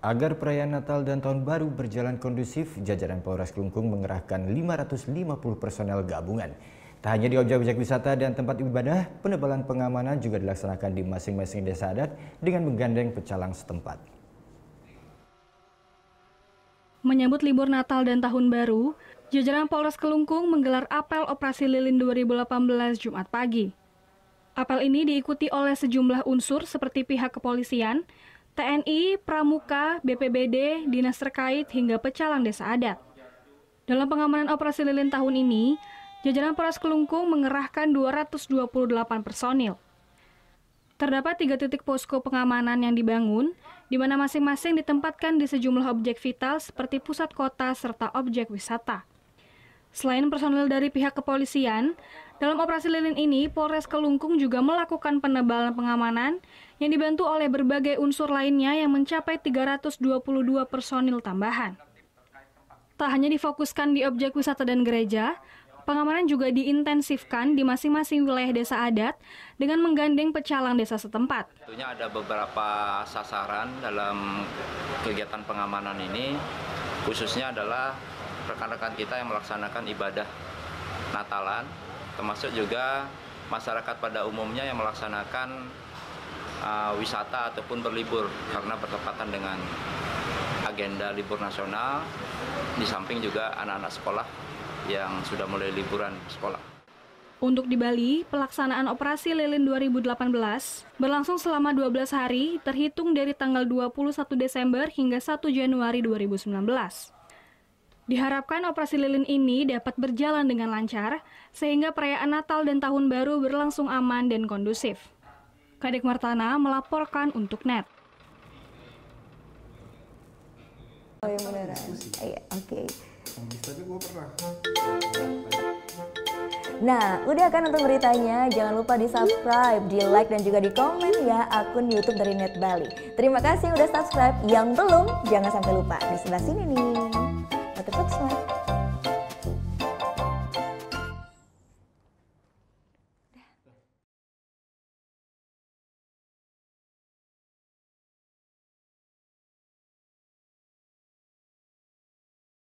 Agar perayaan Natal dan Tahun Baru berjalan kondusif, jajaran Polres Kelungkung mengerahkan 550 personel gabungan. Tak hanya di objek-objek wisata dan tempat ibadah, penebalan pengamanan juga dilaksanakan di masing-masing desa adat dengan menggandeng pecalang setempat. Menyambut libur Natal dan Tahun Baru, jajaran Polres Kelungkung menggelar apel Operasi Lilin 2018 Jumat pagi. Apel ini diikuti oleh sejumlah unsur seperti pihak kepolisian, TNI, Pramuka, BPBD, dinas terkait hingga pecalang desa adat. Dalam pengamanan Operasi Lilin tahun ini, jajaran Polres Kelungkung mengerahkan 228 personil. Terdapat 3 titik posko pengamanan yang dibangun, di mana masing-masing ditempatkan di sejumlah objek vital seperti pusat kota serta objek wisata. Selain personil dari pihak kepolisian, dalam Operasi Lilin ini, Polres Kelungkung juga melakukan penebalan pengamanan yang dibantu oleh berbagai unsur lainnya yang mencapai 322 personil tambahan. Tak hanya difokuskan di objek wisata dan gereja, pengamanan juga diintensifkan di masing-masing wilayah desa adat dengan menggandeng pecalang desa setempat. Tentunya ada beberapa sasaran dalam kegiatan pengamanan ini, khususnya adalah rekan-rekan kita yang melaksanakan ibadah Natalan, termasuk juga masyarakat pada umumnya yang melaksanakan wisata ataupun berlibur karena bertepatan dengan agenda libur nasional, di samping juga anak-anak sekolah yang sudah mulai liburan sekolah. Untuk di Bali, pelaksanaan Operasi Lilin 2018 berlangsung selama 12 hari terhitung dari tanggal 21 Desember hingga 1 Januari 2019. Diharapkan Operasi Lilin ini dapat berjalan dengan lancar, sehingga perayaan Natal dan Tahun Baru berlangsung aman dan kondusif. Kadek Martana melaporkan untuk NET. Oh yang beneran? Iya, oke. Nah, udah kan untuk beritanya? Jangan lupa di-subscribe, di-like, dan juga di-komen ya akun YouTube dari Net Bali. Terima kasih udah subscribe. Yang belum, jangan sampai lupa. Di sebelah sini nih. Terus